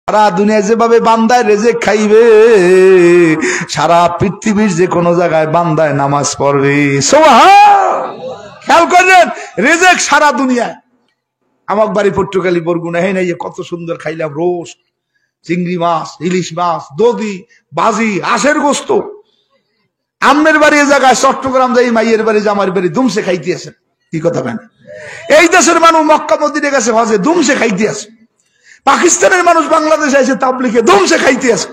সারা দুনিয়ায় যেভাবে বান্দায় রেজেক খাইবে, সারা পৃথিবীর যে কোনো জায়গায় বান্দায় নামাজ পড়বে। খেয়াল করলেন, রেজেক সারা দুনিয়ায়। আমার বাড়ি পট্টুকালী বরগুনা, হ্যাঁ নাই কত সুন্দর খাইলাম রোস্ট, চিংড়ি মাছ, ইলিশ মাছ, দধি, বাজি, আশের গোস্ত। আমের বাড়ি এ জায়গায় চট্টগ্রাম যাই, মাইয়ের বাড়ি জামার বাড়ি দুমসে খাইতে আছেন। কি কথা কেন? এই দেশের মানুষ মক্কা মদিনে গেছে হজে, দুমসে খাইতে আছে। পাকিস্তানের মানুষ বাংলাদেশে এসে তাবলিগে দুমসে খাইতে আছে।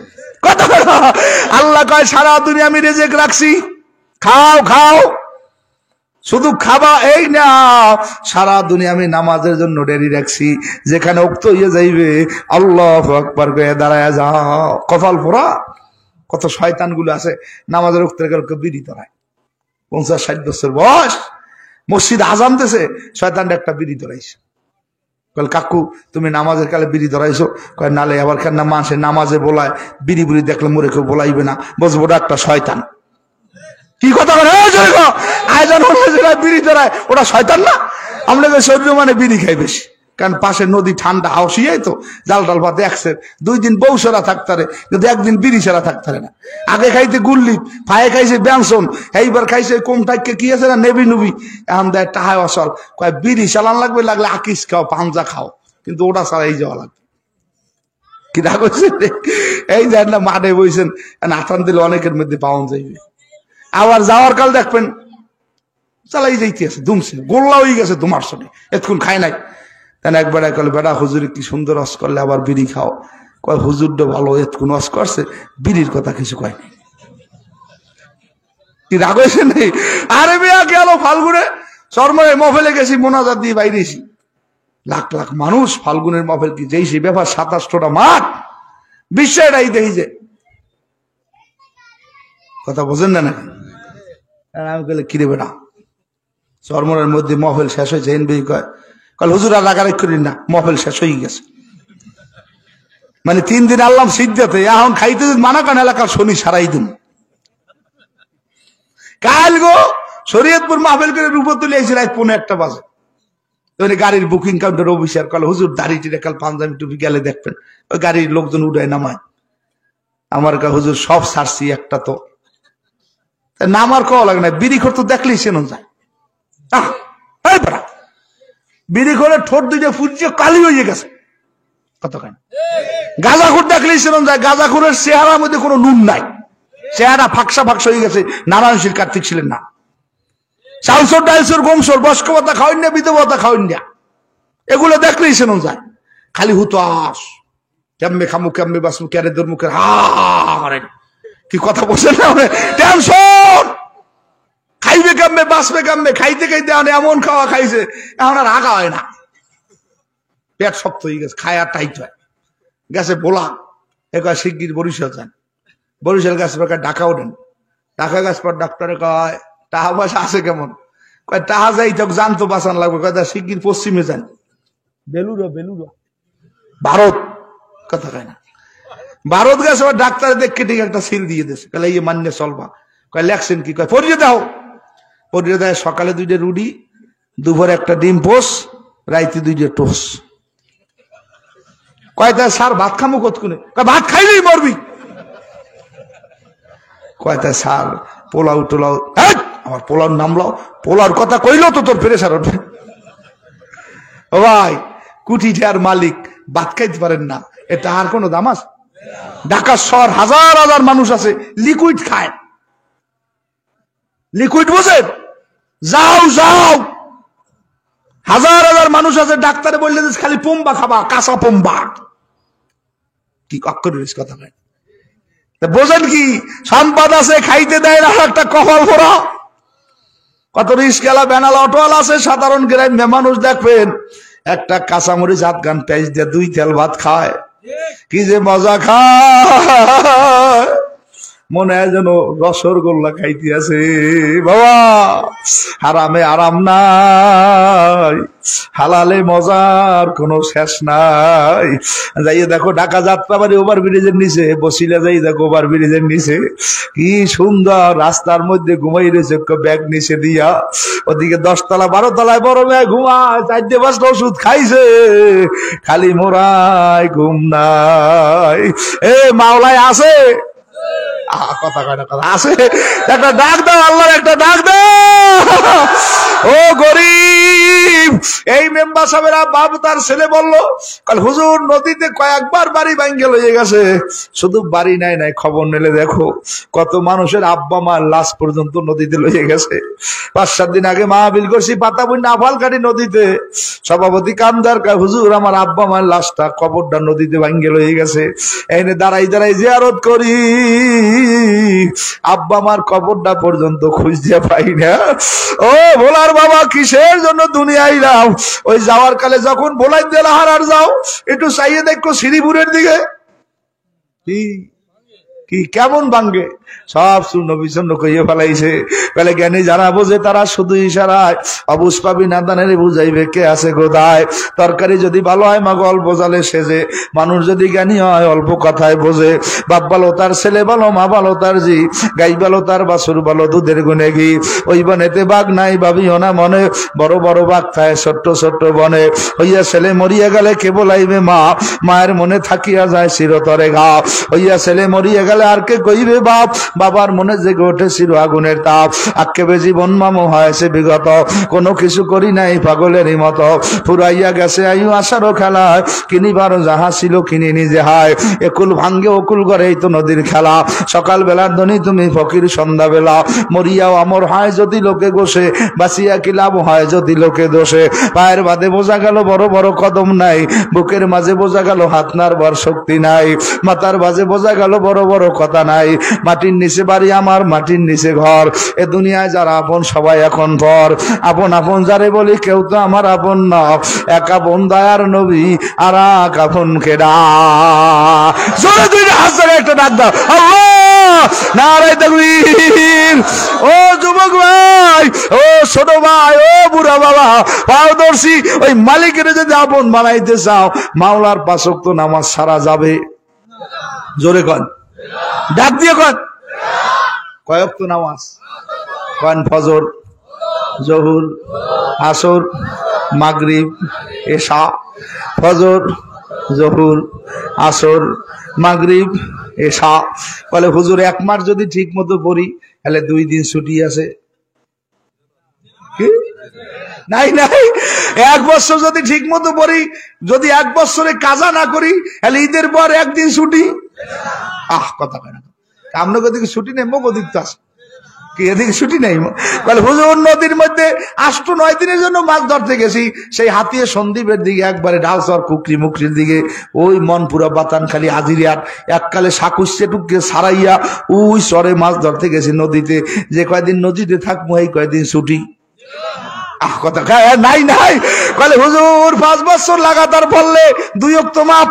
কথা আল্লাহ কয় সারা দুনিয়া আমি রেজেক রাখছি, খাও খাও, শুধু খাবা এই না, সারা দুনিয়া আমি নামাজের জন্য রেডি রাখছি। যেখানে উক্ত হয়ে যাইবে আল্লাহু আকবার করে দাঁড়ায় যাও। কপাল পোড়া কত শয়তান গুলো আছে, নামাজের উক্তের কালকে বিড়ি ধরায়, 50-60 বছর বয়স, মসজিদ আজান দিতেছে, শয়তানটা একটা বিড়ি ধরাইছে। কল কাকু তুমি নামাজের কালে বিড়ি ধরাইছো? কয় নালে আবার কেন মানুষের নামাজে বলায়, বিড়ি বুড়ি দেখলে মরে কেউ বলাইবে না, বলবো ওটা একটা শয়তান। কি কথা বলে আয়োজন বিড়ি ধরায়, ওটা শয়তান না? আমরা শরীর মানে বিড়ি খাই বেশি, কারণ পাশে নদী ঠান্ডা হাউসিয়াই তো, জাল ডাল ভাত একসে 2 দিন বউ সেরা থাকতারে, কিন্তু একদিন বিড়ি সেরা থাকতারে না। আগে খাইতে গুল্লি, ফায়ে খাইছে ব্যঞ্জন, এইবার খাইছে কম টাইকে কি আছে না নেবি নুবি, এখন দেয় টাহায় অসল। কয় বিড়ি চালান লাগবে, লাগলে আকিস খাও, পাঞ্জা খাও, কিন্তু ওটা ছাড়াই যাওয়া লাগবে। কি রাগ হয়েছে? এই যায় না মাঠে বইছেন, আথান দিলে অনেকের মধ্যে পাওয়া যাইবে। আবার যাওয়ার কাল দেখবেন চালাই যাইতে আছে, দুমছে গোল্লা হয়ে গেছে তোমার সঙ্গে, এতক্ষণ খায় নাই। তেন একবার কলে বেড়া হুজুরে কি সুন্দর অস করলে আবার বিড়ি খাও। কয় হুজুরটা ভালো, এতক্ষণ অস করছে, বিড়ির কথা কিছু কয় নাই। কি রাগ হয়েছে নেই? আরে মেয়া গেল ফাল্গুনে চরমায় মফেলে গেছি, মোনাজাত দিয়ে বাইরেছি, লাখ লাখ মানুষ। ফাল্গুনের মফেল কি যেই সেই ব্যাপার, 27টা মাঠ, বিশ্বাসটাই দেখি যে কথা বোঝেন না নাকি? আমি বলে কিরে বেড়া, চরমনের মধ্যে মহফিল শেষ হয়েছে, এনবি কয় কাল হুজুর আর রাগারাগ করি না, মহফিল শেষ হয়ে গেছে। মানে 3 দিন আল্লাহ সিদ্ধাতে, এখন খাইতে মানা কান এলাকার শনি সারাই দিন। কাল গো শরীয়তপুর মাহফিল করে রূপে তুলে এসে রাত 1:45 বাজে। গাড়ির বুকিং কাউন্টার অফিসার কাল হুজুর দাড়িটিরে কাল পাঞ্জাবি টুপি গেলে দেখবেন, ওই গাড়ির লোকজন উড়ায় নামায়। আমার কা হুজুর সব ছাড়ছি, একটা তো নামার কওয়া লাগে না, বিড়ি খোর তো দেখলেই চেনো যায়। বিড়ি খোরের ঠোঁট দুইটা ফুটছে কালি হয়ে গেছে। কতখানি গাঁজাখোর দেখলেই চেনো যায়, গাঁজাখোরের চেহারার মধ্যে কোনো নুন নাই, চেহারা ফাঁকসা ফাঁকসা হয়ে গেছে। নারায়ণশীল কার্তিক ছিলেন না, চালসর ডাইলসর গমসর বস্ক ভাতা খাওয়েন না, বিধবতা খাওয়েন না, এগুলো দেখলেই চেনো যায়। খালি হুতাশ, কেমবে খামু কেমবে বাসমু, ক্যারে ধর্মুখের হারেন। কি কথা বলছেন না? টেনশন, খাইবে কামবে বাঁচবে কামবে, খাইতে খাইতে এমন খাওয়া খাইছে এখন আর আগা হয় না, পেট শক্ত হয়ে গেছে, খায় আর টাইট হয় গেছে। বলা একবার শিগগির বরিশাল যান, বরিশাল গাছ পর ঢাকা ওঠেন, ঢাকা গাছ পর ডাক্তারে কয় টাহা পয়সা আছে কেমন? কয় টাহা যাই তো জানতো বাঁচান লাগবে, কয় শিগগির পশ্চিমে যান, বেলুড়া বেলুড়া ভারত। কথা কয় না, ভারত গেছে ডাক্তার দেখে ঠিক একটা সিল দিয়ে দিয়েছে, তাহলে এই মান্য চলবা। কয় লেখছেন কি? কয় পড়িয়ে দাও। পড়িয়ে দেয়, সকালে 2টা রুটি, দুপুরে একটা ডিম পোস, রাইতে 2টা টোস। কয় তা স্যার ভাত খামো কতক্ষণে? কয় ভাত খাইলেই মরবি। কয় তা স্যার পোলাও টোলাও, আমার পোলাও নামলাও, পোলার কথা কইলো তো তোর প্রেসার উঠবে। ও ভাই, কুঠিটার মালিক ভাত খাইতে পারেন না, এটা আর কোনো দাম আছে? ঢাকা শহর হাজার হাজার মানুষ আছে লিকুইড খায়, লিকুইড বোঝেন? যাও যাও, হাজার হাজার মানুষ আছে, ডাক্তারে বললে খালি পোম্বা খাবা, কাঁচা পোম্বা। কি অক্ষর কথা নাই, বোঝেন কি? সম্পদ আছে, খাইতে দেয় না, একটা কপাল ভরা। কত রিস্কেলা বেনালা অটোয়ালা আছে, সাধারণ গ্রামে মানুষ দেখবেন একটা কাঁচামরিচ হাত গান পেঁয়াজ দিয়ে 2 তেল ভাত খায়, কি যে মজা খায়। মনে হয় যেন রসগোল্লা খাইতে আছে। বাবা, হারামে আরাম নাই, হালালে মজার কোনো শেষ নাই। যাইয়ে দেখো ঢাকা যাত্রাবাড়ি ওভার ব্রিজের নিচে, বসিলা যাই দেখো ওভার ব্রিজের নিচে কি সুন্দর, রাস্তার মধ্যে ঘুমাই রয়েছে ব্যাগ নিচে দিয়া। ওদিকে 10 তলা 12 তলায় বড় মেয়ে ঘুমায়, 4-5টা ওষুধ খাইছে, খালি মোরাই ঘুম নাই। এ মাওলায় আছে কথা কয় না, কথা আছে, একটা ডাক দাও, আল্লাহর একটা ডাক দাও। ও গরিব, এই মেম্বার সাহেবেরা বাবু তার ছেলে বললো, কাল হুজুর নদীতে কয়েকবার বাড়ি ভাঙ্গে লয়ে গেছে। শুধু বাড়ি নাই নাই, খবর নিলে দেখো কত মানুষের আব্বা মা লাশ পর্যন্ত নদীতে লয়ে গেছে। 5-7 দিন আগে মাহফিল করছি পাতাবুন নাফালকাটি নদীতে, সভাপতি কামদার কয় হুজুর আমার আব্বা মার লাশটা কবরটা নদীতে ভাঙ্গে লয়ে গেছে। এনে দাঁড়াই দাঁড়াই জিয়ারত করি, আব্বা মার কবরটা পর্যন্ত খুঁজতে পাই না। ও ভোলার বাবা, কিসের জন্য দুনিয়ায় নাও? ওই যাওয়ার কালে যখন ভোলাই দিলা হারার যাও, একটু চাইয়ে দেখো শ্রীপুরের দিকে কি কেমন ভাঙ্গে, সব শূন্য বিচ্ছন্ন কইয়ে ফেলাইছে। বলে জ্ঞানী যারা বোঝে তারা শুধু ইশারায় অবুঝ পাবি না দানের বুঝাইবে কে আছে কোথায়। তরকারি যদি ভালো হয় মা অল্প জালে সেজে, মানুষ যদি জ্ঞানী হয় অল্প কথায় বোঝে। বাপ ভালো তার ছেলে ভালো, মা ভালো তার জি, গাই ভালো তার বাছুর ভালো, দুধের গুনে ঘি। ওই বনেতে বাঘ নাই ভাবিও না মনে, বড় বড় বাঘ খায় ছোট্ট ছোট্ট বনে। হইয়া ছেলে মরিয়া গেলে কে বলাইবে মা, মায়ের মনে থাকিয়া যায় চিরতরে ঘা। হইয়া ছেলে মরিয়া গেলে আর কে কইবে বাপ, বাবার মনে জেগে ওঠে চির আগুনের তাপ। আক্ষেপে জীবন মামো হয়েছে বিগত, কোনো কিছু করি নাই পাগলেরই মতো। ফুরাইয়া গেছে আয়ু আশারও খেলায়, কিনিবার যাহা ছিল কিনি নিজে হায়। একুল ভাঙ্গে অকুল করে এই তো নদীর খেলা। সকাল বেলার ধনী তুমি ফকির সন্ধ্যা বেলা, মরিয়াও আমর হয় যদি লোকে গোসে, বাঁচিয়া কি লাভ হয় যদি লোকে দোষে। পায়ের বাদে বোঝা গেল বড় বড় কদম নাই, বুকের মাঝে বোঝা গেল হাত নাড়বার শক্তি নাই, মাথার বাজে বোঝা গেল বড় বড় কথা নাই। মাটির নিচে বাড়ি আমার, মাটির নিচে ঘর। এ দুনিয়ায় যারা আপন সবাই এখন পর। আপন আপন যারে বলি কেউ তো আমার আপন না, এক আপন দয়ার নবী আর এক আপন কেডা। জোরে দুই হাজার একটা ডাক দাও, আল্লাহ নারায়ে তাকবীর। ও যুবক ভাই, ও ছোট ভাই, ও বুড়া বাবা, পারদর্শী ওই মালিকের যদি আপন বানাইতে চাও, মাওলার 5 ওয়াক্ত নামাজ সারা যাবে। জোরে কন, ডাক দিয়ে কন, কয় ওয়াক্ত নামাজ? কন ফজর, জোহর, আসর, মাগরিব, এশা। ফজর, জোহর, আসর, মাগরিব, এশা। বলে হুজুর 1 মাস যদি ঠিক মতো পড়ি তাহলে 2 দিন ছুটি আছে। কি নাই নাই, 1 বছর যদি ঠিক মতো পড়ি, যদি 1 বছরে কাজা না করি তাহলে ঈদের পর 1 দিন ছুটি। কথা কেন আপনাকে দিকে ছুটি নেই, মগো দিক তো আছে কি, এদিকে ছুটি নেই। বলে হুজুর নদীর মধ্যে 8-9 দিনের জন্য মাছ ধরতে গেছি, সেই হাতিয়ে সন্দ্বীপের দিকে একবারে ঢালসর কুকরি মুকরির দিকে, ওই মনপুরা বাতানখালী আজিরিয়ার এককালে সাকুশে টুকে সারাইয়া ওই চরে মাছ ধরতে গেছি নদীতে। যে কয়দিন নদীতে থাকবো এই কয়দিন ছুটি। কথা নাই নাই। বলে হুজুর 5 বছর লাগাতার পড়লে 2 ওয়াক্ত মাপ।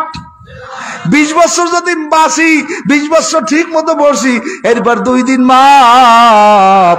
20 বছর যদি বাঁচি, 20 বছর ঠিক মতো পড়ছি, এরপর 2 দিন মাপ।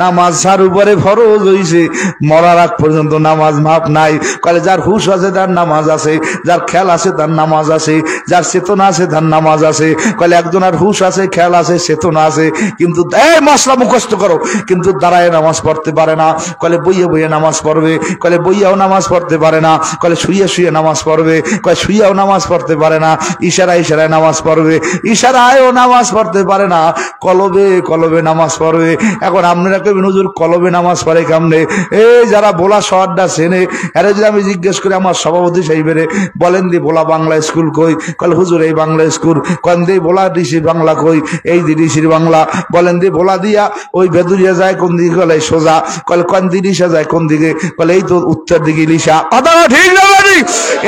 নামাজ যার উপরে ফরজ হইছে মরার আগ পর্যন্ত নামাজ মাপ নাই। কলে যার হুশ আছে তার নামাজ আছে, যার খেয়াল আছে তার নামাজ আছে, যার চেতনা আছে তার নামাজ আছে। কলে একজনের হুশ আছে, খেয়াল আছে, চেতনা আছে, কিন্তু এই মশলা মুখস্থ করো, কিন্তু দাঁড়ায় নামাজ পড়তে পারে না। কলে বইয়ে বইয়ে নামাজ পড়বে, কলে বইয়াও নামাজ পড়তে পারে না। কলে শুয়ে শুয়ে নামাজ পড়বে, কলে শুয়েও নামাজ পড়তে পারে না। ইশারায় ইশারায় নামাজ পড়বে, ইশারায়ও নামাজ পড়তে পারে না। কলবে কলবে নামাজ পড়বে। এখন আপনারা কইবেন হুজুর কলবে নামাজ পড়ে কেমনে? এই যারা ভোলা শহরটা চেনে, আরে যদি আমি জিজ্ঞেস করি আমার সভাপতি সাহেবের, বলেন দি ভোলা বাংলা স্কুল কই? কলে হুজুর এই বাংলা স্কুল। কন দি ভোলা ডিসির বাংলা কই? এই দি ডিসির বাংলা। বলেন দি ভোলা দিয়া ওই ভেদুরিয়া যায় কোন দিকে? কলে সোজা। কলে কোন দিকে ইলিশা যায় কোন দিকে? কলে এই তো উত্তর দিকে ইলিশা। কথা ঠিক না?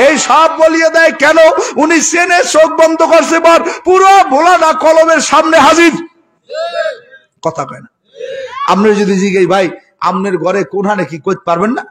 এই সব বলিয়ে দেয় কেন? উনি চেনে, চোখ বন্ধ করছে, পর পুরো ভোলাটা কলমের সামনে হাজির। কথা কয় না। আপনি যদি জিজ্ঞেস ভাই আপনার ঘরে কোনখানে কি করতে পারবেন না,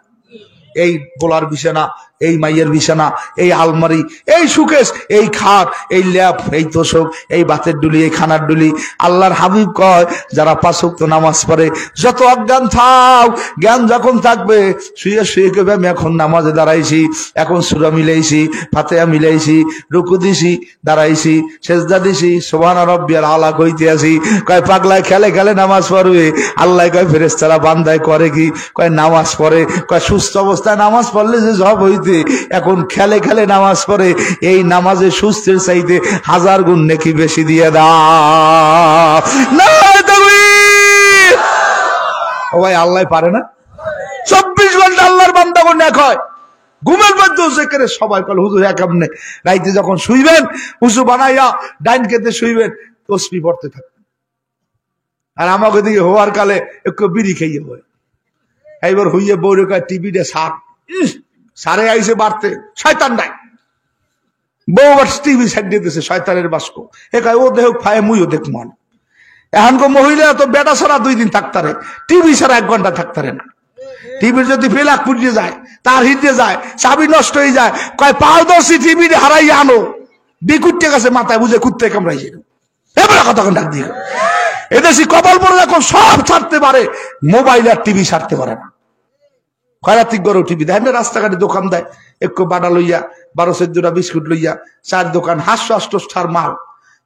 এই বলার বিষয় না। এই মাইয়ের বিছানা, এই আলমারি, এই সুকেশ, এই খাট, এই ল্যাপ, এই তোষক, এই বাতের ডুলি, এই খানার ডুলি। আল্লাহর হাবিব কয় যারা 5 ওয়াক্ত নামাজ পড়ে যত অজ্ঞান থাক, জ্ঞান যখন থাকবে শুয়ে শুয়ে কবে আমি এখন নামাজে দাঁড়াইছি, এখন সূরা মিলাইছি, ফাতিহা মিলাইছি, রুকু দিছি, দাঁড়াইছি, সেজদা দিছি, সুবহান রাব্বিয়াল আলা কইতে আছি। কয় পাগলায় খেলে খেলে নামাজ পড়বে। আল্লাহ কয় ফেরেশতারা বান্দায় করে কি? কয় নামাজ পড়ে। কয় সুস্থ অবস্থায় নামাজ পড়লে যে জব হইতে, এখন খেলে খেলে নামাজ পড়ে, এই নামাজে সুস্থের চাইতে 1000 গুণ নেকি বেশি দিয়ে দাও। নারে তাকবীর! ও ভাই, আল্লাহ পারে না? 24 ঘন্টা আল্লাহর বান্দা কোন এক হয়, ঘুমের মধ্যে জিকিরে সবাই কল হুজুর একামনে। রাইতে যখন শুইবেন উঁচু বানাইয়া ডাইন কেতে শুইবেন, তসবিহ পড়তে থাকবেন। আর আমাকে দিকে হওয়ার কালে একটু বিড়ি খাইয়ে হয়, এইবার হইয়ে বউরে কয় টিভিটা সার, সারে আইসে বাড়তে শয়তান নাই, বউ আবার টিভি সাইড দিতেছে শয়তানের বাস্ক। এ কয় ও দেহ ফায়ে মুইও দেখ মন। এখনকার মহিলা তো বেটা ছাড়া 2 দিন থাকতারে, টিভি ছাড়া 1 ঘন্টা থাকতারে না। টিভির যদি ফেলাক পুড়িয়ে যায়, তার হিটে যায়, চাবি নষ্ট হয়ে যায়, কয় পারদর্শী টিভি হারাই আনো, বিকুটে গেছে মাথায় বুঝে কুত্তে কামড়াইছে। এবার কথা ডাক দিয়ে এদেশি কপাল পরে এখন সব ছাড়তে পারে, মোবাইল আর টিভি ছাড়তে পারে না। খয়রাতিক গরু টিভি দেয় না, রাস্তাঘাটে দোকান দেয়, একটু বাটা লইয়া 12-14টা বিস্কুট লইয়া, 4 দোকান 700-800 মাল,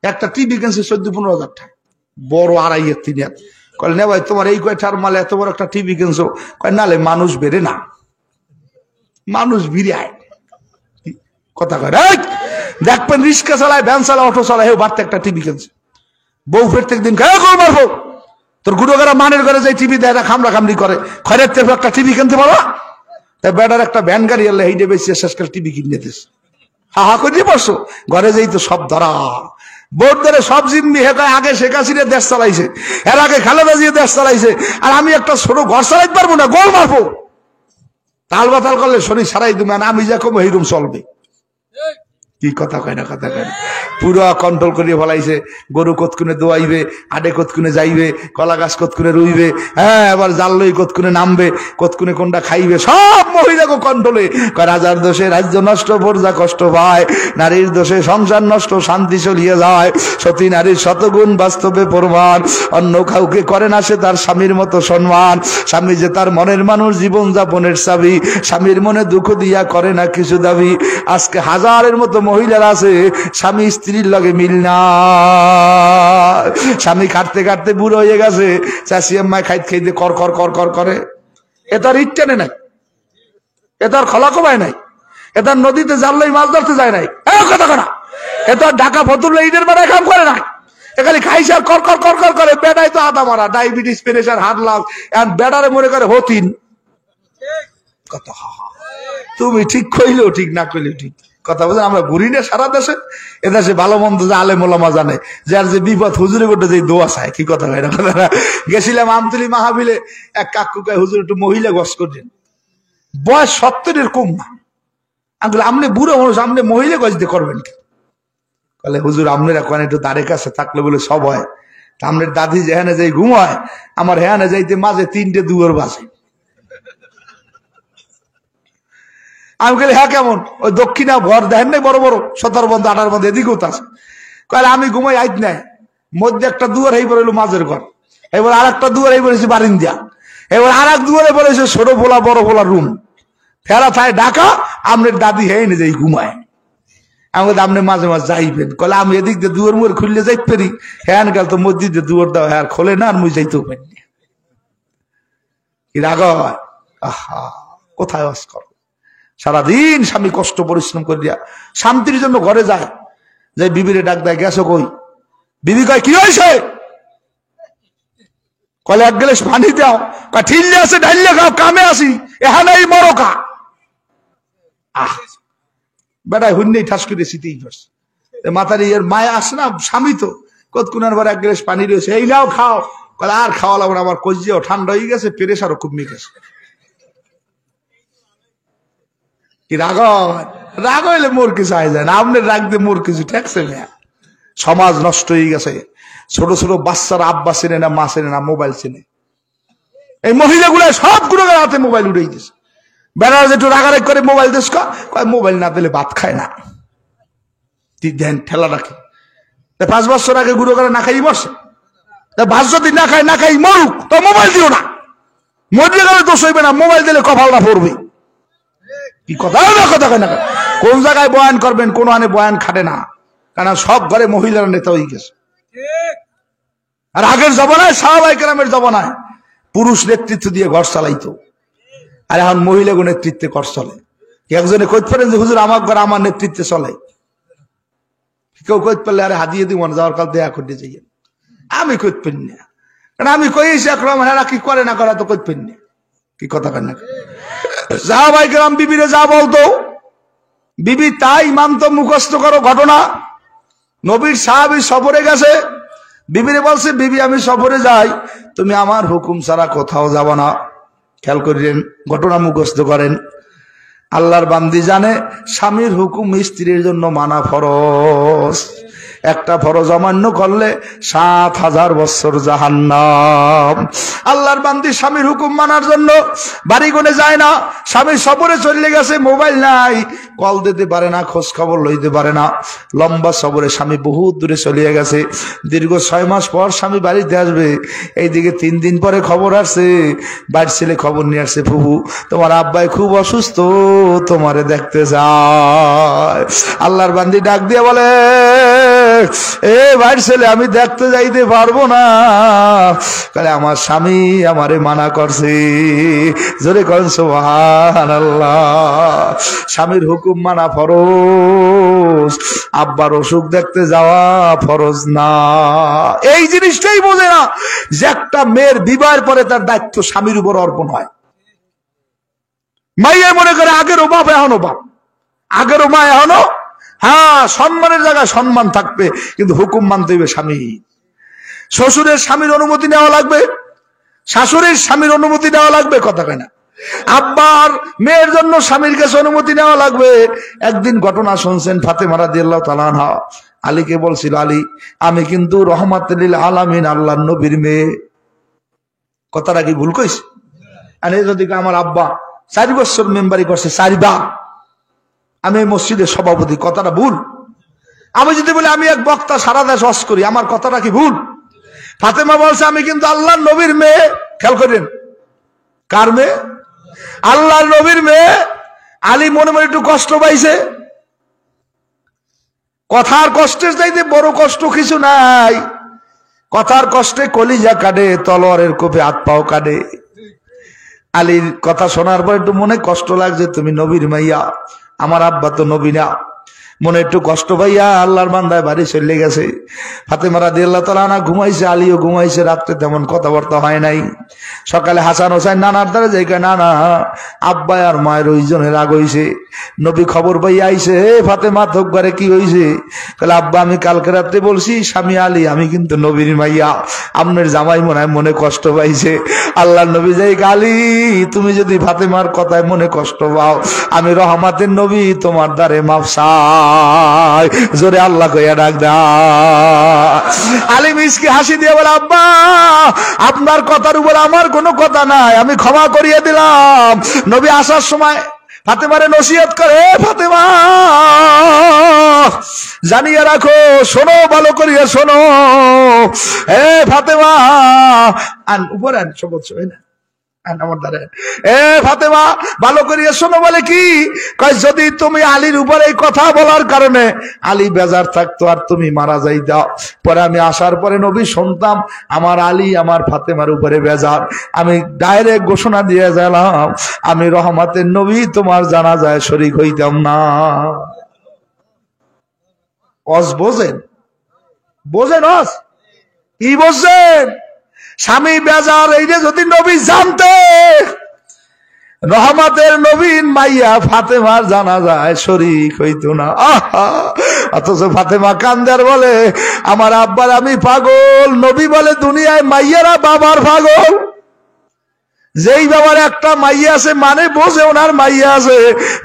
একটা টিভি কিনছে 14-15 হাজার টাকা, বড় 2.5-3 হাত। কয় না ভাই তোমার এই কয়টার মাল এত বড় একটা টিভি কিনছো? কয় নালে মানুষ বেড়ে না, মানুষ বিড়ায়। কথা কয় দেখবেন রিক্সা চালায়, ভ্যান চালায়, অটো চালায়, হেউ বাড়তে একটা টিভি কিনছে। বউ প্রত্যেক দিন মারবো, তোর গুড়োগারা মানের ঘরে যাই টিভি দেয়, খামড়া খামড়ি করে, খয়রের থেকে একটা টিভি কিনতে পারো? তাই বেটার একটা ভ্যান গাড়ি আল্লাহ হেইডে বেশি শেষকাল টিভি কিনে দিস। হা করে বসো, ঘরে যাই তো সব ধরা বোর্ড ধরে সব জিম্মি। হে কয় আগে শেখ হাসিনা দেশ চালাইছে, এর আগে খালেদা জিয়া দেশ চালাইছে, আর আমি একটা ছোট ঘর চালাইতে পারবো না, গোল মারবো। তাল বাতাল করলে শরীর সারাই তুমি, আমি যা কম এইরকম চলবে। কি কথা কয় না, কথা কয় না, পুরো কন্ট্রোল করিয়ে ফেলাইছে। গরু কতক্ষণে দোয়াইবে, আডে কতক্ষণে যাইবে, কলা গাছ কতক্ষণে রুইবে, হ্যাঁ এবার জাল লই কতক্ষণে নামবে, কতক্ষণে কোনটা খাইবে, সব মহিলাকে কন্ট্রোলে। রাজার দোষে রাজ্য নষ্ট, প্রজা কষ্ট পায়, নারীর দোষে সংসার নষ্ট, শান্তি চলিয়ে যায়। সতী নারীর শতগুণ বাস্তবে প্রমাণ, অন্য কাউকে করে না সে তার স্বামীর মতো সম্মান। স্বামী যে তার মনের মানুষ, জীবন যাপনের চাবি, স্বামীর মনে দুঃখ দিয়া করে না কিছু দাবি। আজকে হাজারের মতো মহিলার আছে স্বামী স্ত্রীর লগে মিল না, স্বামী কাটতে কাটতে বুড়ো হয়ে গেছে, চাষি আম্মায় খাইতে খাইতে কর কর কর কর করে। এ তার ইট টেনে নাই, এ তার খোলা কমায় নাই, এ তার নদীতে জানলেই মাছ ধরতে যায় নাই, কথা কনা। এ তার ঢাকা ফতুল্লা ইটের বেড়ায় কাম করে না, এখানে খাইছে আর কর কর কর কর করে। বেড়াই তো আদা মারা, ডায়াবেটিস, প্রেশার, হার্ট লাভ, এখন বেড়ারে মনে করে হতিন। কত তুমি ঠিক কইলেও ঠিক, না কইলেও ঠিক। কথা বলছেন, আমরা ঘুরি না সারা দেশে, এদেশে ভালো মন্দ যে আলেম ওলামা জানে, যার যে বিপদ হুজুরে করতে যে দোয়া চায়। কি কথা ভাই, কথা গেছিলাম আমতলি মাহফিলে, এক কাকু কয় হুজুর একটু মহিলা গস করছেন, বয়স 70-এর কম না। আমি আপনি বুড়ো মানুষ, আপনি মহিলা গস দিয়ে করবেন কি? বলে হুজুর আপনার এখন একটু দাঁড়ে কাছে থাকলে বলে সব হয়। আপনার দাদি যেখানে যাই ঘুমায়, আমার হ্যানে যাইতে মাঝে 3টে দুয়ার বাজে। আমি বলি হ্যাঁ কেমন? ওই দক্ষিণা ঘর দেখেন নাই বড় বড় 17 বন্ধ 18 বন্ধ, এদিকেও তো আছে। কলে আমি ঘুমাই আইত নাই, মধ্যে একটা দুয়ার এই পড়েলো মাঝের ঘর, এবার আর একটা দুয়ার এই পড়েছে বারিন্দা, এবার আর এক দুয়ারে পড়েছে ছোট ভোলা বড় ভোলা রুম, ফেরা থায় ঢাকা। আপনার দাদি হ্যাঁ নে যাই ঘুমায়, আমি আপনি মাঝে মাঝে যাইবেন। কলে আমি এদিক দিয়ে দুয়ার মুয়ার খুললে যাইতে পারি, হ্যাঁ গেল তো মসজিদে দুয়ার দাও, হ্যাঁ খোলে না, আর মুই যাইতেও পারি না। কি রাগ হয়? আহা, কোথায় বাস কর? সারাদিন স্বামী কষ্ট পরিশ্রম করে দিয়া শান্তির জন্য ঘরে যায়, যে বিবিরে ডাক দেয়, গেছো কই? বিবি কয় কি হয়েছে? কলে 1 গ্লাস পানি দাও। ঠিল্লে আছে ঢাইলে খাও, কামে আসি, এখানে মরকা। আহ বেটায় হুন্নেই ঠাস করে শীতেই পারছে, মাথার এর মায়া আসে না, স্বামী তো কতক্ষণের পর 1 গ্লাস পানি রয়েছে, এই নাও খাও। কলে আর খাওয়া লাগবে না, আমার কজিয়াও ঠান্ডা হয়ে গেছে, প্রেশারও খুব গেছে। কি রাগ? রাগ হইলে মোর কিছু আয় যায় না, আপনার রাগ দিয়ে মোর কিছু ঠেকছে না। সমাজ নষ্ট হয়ে গেছে, ছোট ছোট বাচ্চারা আব্বা চেনে না, মা চেনে না, মোবাইল চেনে। এই মহিলাগুলো সবগুলো হাতে মোবাইল উঠে দিছে। বেড়া একটু রাগারাগ করে মোবাইল দিস, কয় মোবাইল না দিলে ভাত খায় না। তুই দেন ঠেলা রাখে 5 বছর আগে গুঁড়ো করে না খাই মরছে, ভাত যদি না খাই মরুক, তো মোবাইল দিও না। মরে গেলে দোষ হইবে না, মোবাইল দিলে কপালটা পড়বে। কি কথা না কথা কয় না, কোন জায়গায় বয়ান করবেন, কোন আনে বয়ান খাটে না, কারণ সব ঘরে মহিলারা নেতা হয়ে গেছে। আর আগের জমানায় সাহাবায়ে কেরামের জমানায় পুরুষ নেতৃত্ব দিয়ে ঘর চালাইতো, আর এখন মহিলাগো নেতৃত্বে ঘর চলে। একজনে কইতে পারেন যে হুজুর আমার ঘর আমার নেতৃত্বে চলে, কেউ কইতে পারলে আরে হাদিয়ে দিব যাওয়ার কাল দেয়া করতে যাই, আমি কইতে পারি না, কারণ আমি কইছি একরকম হেরা কি করে না করে তো কইতে পারি না। কি কথা কেন সাহাবায়ে কেরাম বিবিরে যা বলতো বিবি তাই মানতো, মুখস্থ করো ঘটনা। নবীর সাহাবী সফরে গেছে, বিবিরে বলছে বিবি আমি সফরে যাই, তুমি আমার হুকুম ছাড়া কোথাও যাবা না। খেয়াল করেন, ঘটনা মুখস্থ করেন। আল্লাহর বান্দি জানে স্বামীর হুকুম স্ত্রীর জন্য মানা ফরজ, একটা ফরজ অমান্য করলে 7000 বছর জাহান্নাম। আল্লাহর বান্দি স্বামীর হুকুম মানার জন্য বাড়ি কোণে যায় না। স্বামী সফরে চলে গেছে, মোবাইল নাই, কল দিতে পারে না, খোঁজ খবর লইতে পারে না। লম্বা সফরে স্বামী বহুত দূরে চলিয়ে গেছে। দীর্ঘ 6 মাস পর স্বামী বাড়িতে আসবে। এইদিকে 3 দিন পরে খবর আসছে, বাড়ির ছেলে খবর নিয়ে আসছে, ফুফু তোমার আব্বাই খুব অসুস্থ, তোমারে দেখতে যায়। আল্লাহর বান্দি ডাক দিয়ে বলে এ বাড়ির ছেলে আমি দেখতে যাইতে পারবো না, কালে আমার স্বামী আমারে মানা করছে। জোরে করেন সুবহানাল্লাহ। স্বামীর হুকুম মানা ফরজ, আব্বার অসুখ দেখতে যাওয়া ফরজ না। এই জিনিসটাই বোঝে না যে একটা মেয়ের বিবাহের পরে তার দায়িত্ব স্বামীর উপর অর্পণ হয়। মাইয়া মনে করে আগেরও বাপ এখনো বাপ, আগেরও মা এখনো, হ্যাঁ সম্মানের জায়গায় সম্মান থাকবে, কিন্তু হুকুম মানতে হবে স্বামী। শ্বশুরের স্বামীর অনুমতি নেওয়া লাগবে, শাশুড়ির স্বামীর অনুমতি নেওয়া লাগবে, কথা কয় না। আব্বার মেয়ের জন্য স্বামীর কাছে অনুমতি নেওয়া লাগবে। একদিন ঘটনা শুনছেন, ফাতেমা রাদিয়াল্লাহু তাআলা আনহা আলীকে বলছিল, আলী আমি কিন্তু রহমাতুল লিল আলামিন আল্লাহর নবীর মেয়ে। কথাটা কি ভুল কইছি? আর এই যদি আমার আব্বা 4 বছর মেম্বারি করছে, 4 বার আমি মসজিদের সভাপতি, কথাটা ভুল? আমি যদি বলি আমি এক বক্তা সারা দেশ হজ করি, আমার কথাটা কি ভুল? ফাতেমা বলছে আমি কিন্তু আল্লাহর নবীর মেয়ে। খেয়াল করেন, কার মেয়ে? আল্লাহর নবীর মেয়ে। আলী মনে মনে একটু কষ্ট পাইছে। কথার কষ্টের চাইতে বড় কষ্ট কিছু নাই। কথার কষ্টে কলিজা কাটে, তলোয়ারের কোপে হাত পাও কাটে। আলীর কথা শোনার পর একটু মনে কষ্ট লাগছে, তুমি নবীর মাইয়া, আমার আব্বা তো নবী না। মনে একটু কষ্ট পাইয়া আল্লাহর বান্দায় বাড়ি চলে গেছে। ফাতেমা রাদিয়াল্লাহু তাআলা আনহা ঘুমাইছে, আলীও ঘুমাইছে। রাত্রে তেমন কথাবার্তা হয় নাই। সকালে হাসান হোসেন নানার দ্বারা যাই, না না আব্বা আর মায়ের ওইজনের রাগ হইছে। নবী খবর পাইয়া আইছে, ফাতেমা তোকবারে কি হইছে? তাহলে আব্বা আমি কালকে রাত্রে বলছি স্বামী আলী আমি কিন্তু নবীর মাইয়া, আপনার জামাই মনে হয় মনে কষ্ট পাইছে। আল্লাহর নবী যাই, আলী তুমি যদি ফাতেমার কথায় মনে কষ্ট পাও, আমি রহমাতের নবী তোমার দ্বারে মাফ চাই। জোরে আল্লাহ কইয়া ডাক দাও। আলী মিসকে হাসি দিয়ে বলে, আব্বা আপনার কথার উপর আমার কোনো কথা নাই, আমি ক্ষমা করিয়ে দিলাম। নবী আসার সময় ফাতেমারে নসিহত করে, ফাতেমা জানিয়ে রাখো, শোনো ভালো করিয়া শোনো, এ ফাতেমা আন উপরে আন সবুজ হয় না, এ ফাতেমা ভালো করিয়া শোনো। বলে কি? যদি তুমি আলীর উপরে এই কথা বলার কারণে আলী বেজার থাকতো আর তুমি মারা যাই দাও, পরে আমি আসার পরে নবী শুনতাম আমার আলী আমার ফাতেমার উপরে বেজার, আমি ডাইরেক্ট ঘোষণা দিয়ে গেলাম আমি রহমতের নবী তোমার জানাজায় শরীক হইতাম না। বোঝেন বোঝেন কি বলছেন? স্বামী বেজার, এই যে যদি নবী জানতে রহমতের নবীন মাইয়া ফাতেমার জানাজায় শরীক হইতো না। অথচ ফাতেমা কান্দার বলে আমার আব্বার আমি পাগল। নবী বলে দুনিয়ায় মাইয়ারা বাবার পাগল। যেই বাবার একটা মাইয়া আছে মানে বোঝে ওনার মাইয়া আছে,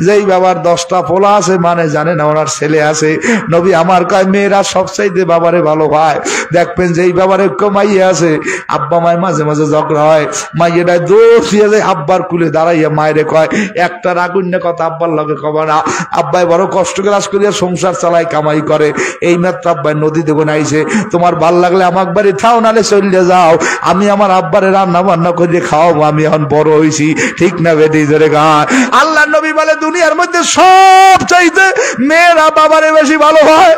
যেই বাবার 10টা পোলা আছে মানে জানে না ওনার ছেলে আছে। নবী আমার কয় মেয়েরা সবচাইতে বাবারে ভালো পায়। দেখবেন যেই বাবার একটু মাইয়া আছে, আব্বা মায়ের মাঝে মাঝে ঝগড়া হয়, মাইয়াটা দোষ দিয়ে যায় আব্বার কুলে দাঁড়াইয়া মায়েরে কয় একটা রাগুন্য কথা আব্বার লগে কবা না। আব্বাই বড় কষ্ট ক্লাস করিয়া সংসার চালায়, কামাই করে। এই মাত্র আব্বাই নদী দেবো নাইছে, তোমার ভাল লাগলে আমার বাড়ি থাও, নালে চলে যাও, আমি আমার আব্বারে রান্না বান্না করে খাওয়াবো, আমি এখন বড় হয়েছি। ঠিক না বেটি? জোরে গায়। আল্লাহ নবী বলে দুনিয়ার মধ্যে সব চাইতে মেয়েরা বাবারে বেশি ভালো হয়।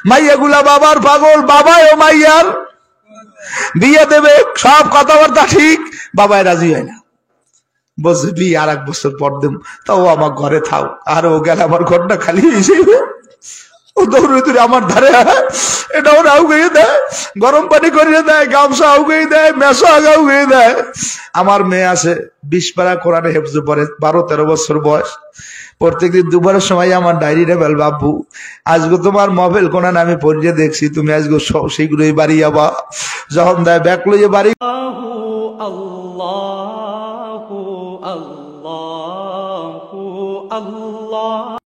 মাইয়াগুলা বাবার পাগল, বাবাও মাইয়ার বিয়ে দেবে, সব কথাবার্তা ঠিক, বাবাই রাজি হয় না। বলছে বিয়ে আর 1 বছর পর দেব, তাও আমার ঘরে থাও। আর ও গেলে আমার ঘরটা খালি হিসেবে ও দৌড়ে দৌড়ে আমার ধারে এটাও আউগিয়ে দেয়, গরম পানি করিয়ে দেয়, গামছা আউগিয়ে দেয়, মেসো আউগিয়ে দেয়। আমার মেয়ে আছে 20 পারা কোরআনে হেফজ পড়ে, 12-13 বছর বয়স। প্রত্যেকদিন দুপুরের সময় আমার ডায়েরিটা বেল, বাবু আজকে তোমার মোবাইল কোরআন আমি পড়িয়ে দেখছি, তুমি আজকে সেইগুলোই বাড়ি যাবা। যখন দেয় ব্যাগ লইয়ে বাড়ি